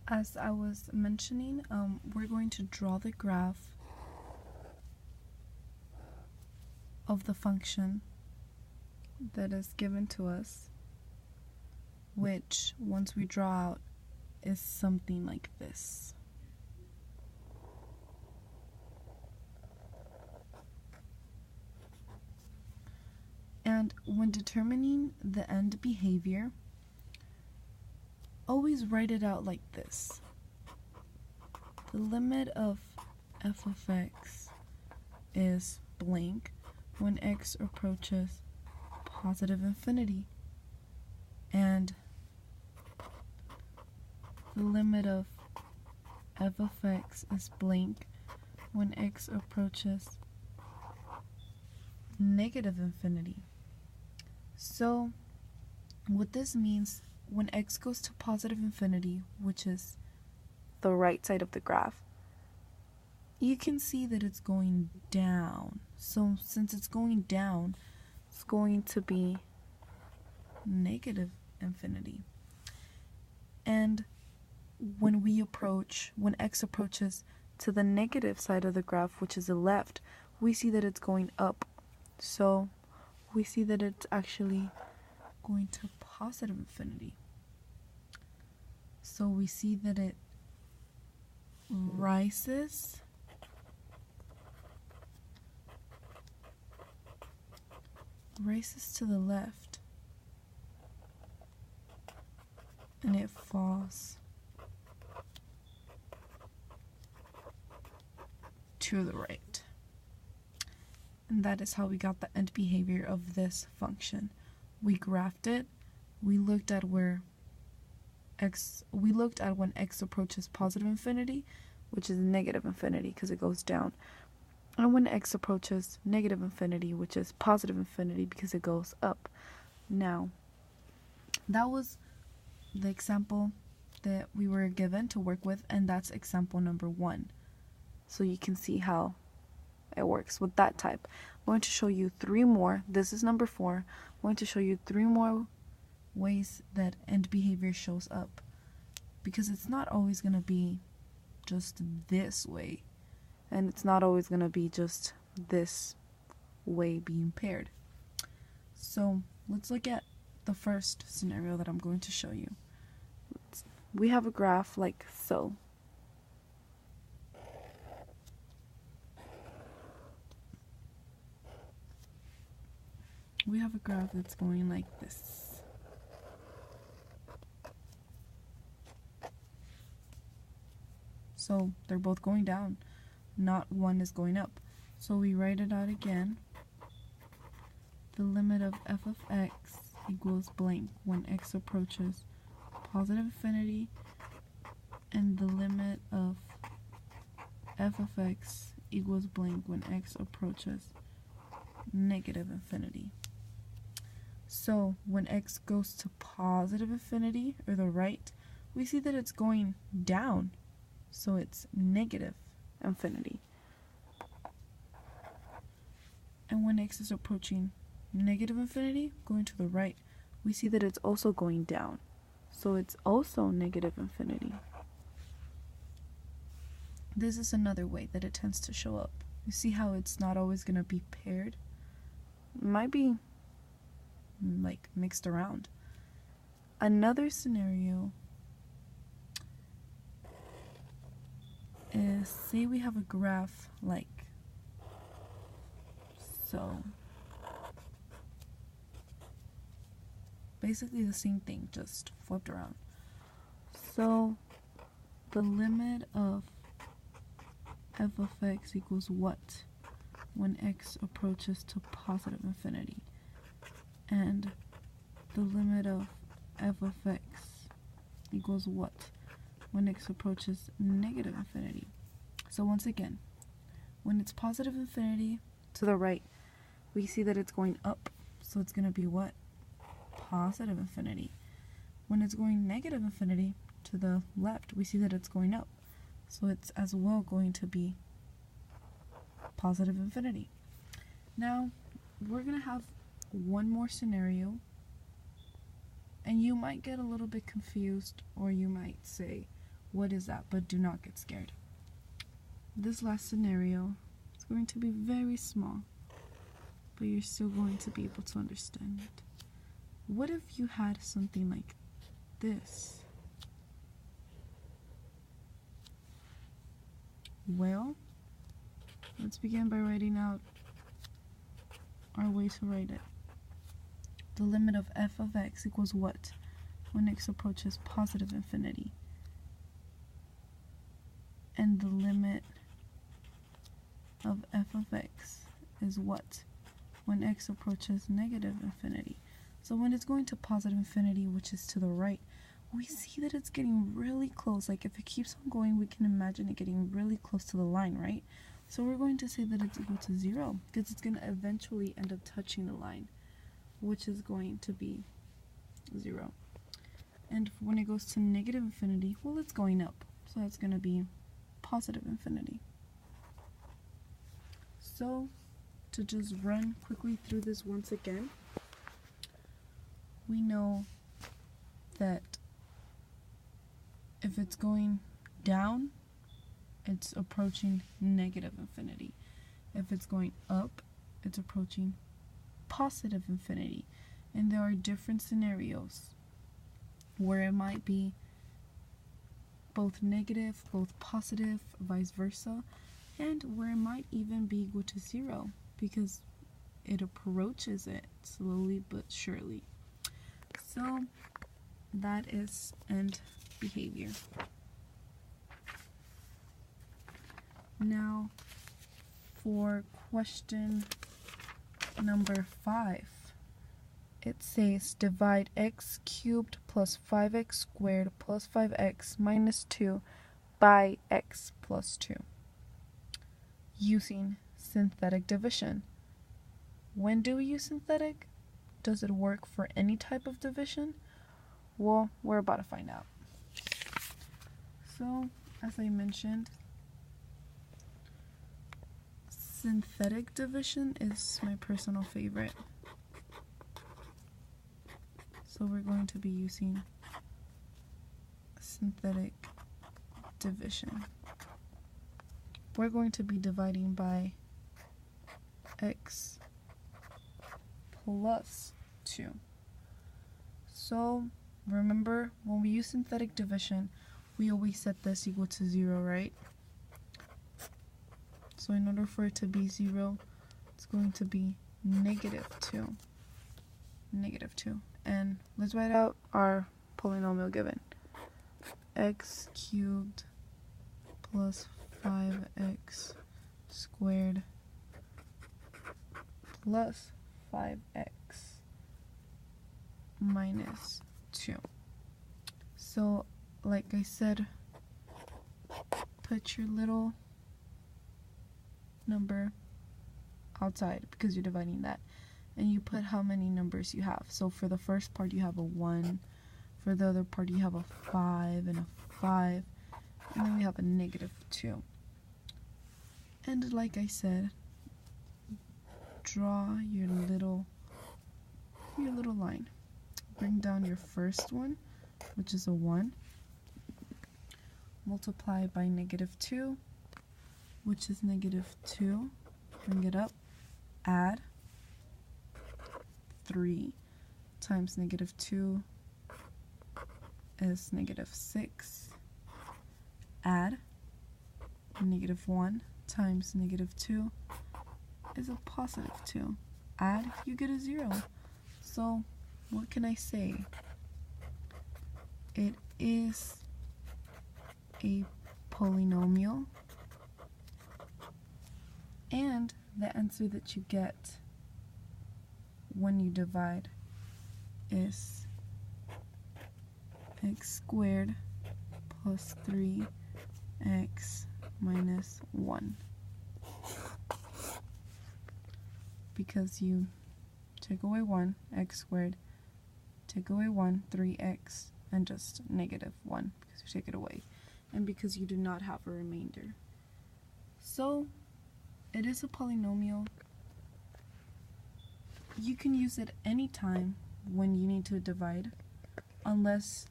As I was mentioning, we're going to draw the graph of the function that is given to us, which once we draw out is something like this. And when determining the end behavior, always write it out like this. The limit of f of x is blank when x approaches positive infinity, and the limit of f of x is blank when x approaches negative infinity. So what this means, when x goes to positive infinity, which is the right side of the graph, you can see that it's going down. So since it's going down, it's going to be negative infinity. And when x approaches to the negative side of the graph, which is the left, we see that it's going up. So we see that it's actually going to positive infinity. So we see that it rises to the left, and it falls to the right. And that is how we got the end behavior of this function. We graphed it. We looked at when x approaches positive infinity, which is negative infinity because it goes down, and when x approaches negative infinity, which is positive infinity because it goes up. Now, that was the example that we were given to work with, and that's example number 1. So you can see how it works with that type. I'm going to show you 3 more. This is number 4. I'm going to show you 3 more ways that end behavior shows up, because it's not always going to be just this way, and it's not always going to be just this way being paired. So let's look at the first scenario that I'm going to show you. We have a graph like so. We have a graph that's going like this. So they're both going down, not one is going up. So we write it out again. The limit of f of x equals blank when x approaches positive infinity, and the limit of f of x equals blank when x approaches negative infinity. So when x goes to positive infinity, or the right, we see that it's going down. So it's negative infinity. And when x is approaching negative infinity, going to the right, we see that it's also going down. So it's also negative infinity. This is another way that it tends to show up. You see how it's not always going to be paired? It might be like mixed around. Another scenario is, say we have a graph like so. Basically the same thing, just flipped around. So the limit of f of x equals what when x approaches to positive infinity, and the limit of f of x equals what when x approaches negative infinity. So once again, when it's positive infinity to the right, we see that it's going up, so it's going to be what? Positive infinity. When it's going negative infinity to the left, we see that it's going up, so it's as well going to be positive infinity. Now we're going to have one more scenario, and you might get a little bit confused, or you might say, What is that? But do not get scared. This last scenario is going to be very small, but you're still going to be able to understand it. What if you had something like this? Well, let's begin by writing out our way to write it. The limit of f of x equals what when x approaches positive infinity? And the limit of f of x is what when x approaches negative infinity? So when it's going to positive infinity, which is to the right, we see that it's getting really close. Like if it keeps on going, we can imagine it getting really close to the line, right? So we're going to say that it's equal to 0 because it's going to eventually end up touching the line, which is going to be 0. And when it goes to negative infinity, well, it's going up. So that's going to be positive infinity. So to just run quickly through this once again, we know that if it's going down, it's approaching negative infinity. If it's going up, it's approaching positive infinity. And there are different scenarios where it might be both negative, both positive, vice versa, and where it might even be equal to 0 because it approaches it slowly but surely. So that is end behavior. Now for question number 5, it says divide x cubed plus 5x squared plus 5x minus 2 by x plus 2 using synthetic division. When do we use synthetic? Does it work for any type of division? Well, we're about to find out. So, as I mentioned, synthetic division is my personal favorite. So we're going to be using synthetic division. We're going to be dividing by x plus 2. So remember, when we use synthetic division, we always set this equal to 0, right? So in order for it to be 0, it's going to be negative 2. Negative 2. And let's write out our polynomial given. X cubed plus 5x squared plus 5x minus 2. So, like I said, put your little number outside because you're dividing that. And you put how many numbers you have. So for the first part you have a 1, for the other part you have a 5 and a 5, and then we have a negative 2. And like I said, draw your little line. Bring down your first one, which is a 1. Multiply by negative 2, which is negative 2. Bring it up. Add 3 times negative 2 is negative 6. Add negative 1 times negative 2 is a positive 2. Add, you get a 0. So what can I say? It is a polynomial, and the answer that you get when you divide is x squared plus 3x minus 1. Because you take away 1, x squared, take away 1, 3x, and just negative 1 because you take it away. And because you do not have a remainder. So, it is a polynomial. You can use it anytime when you need to divide, unless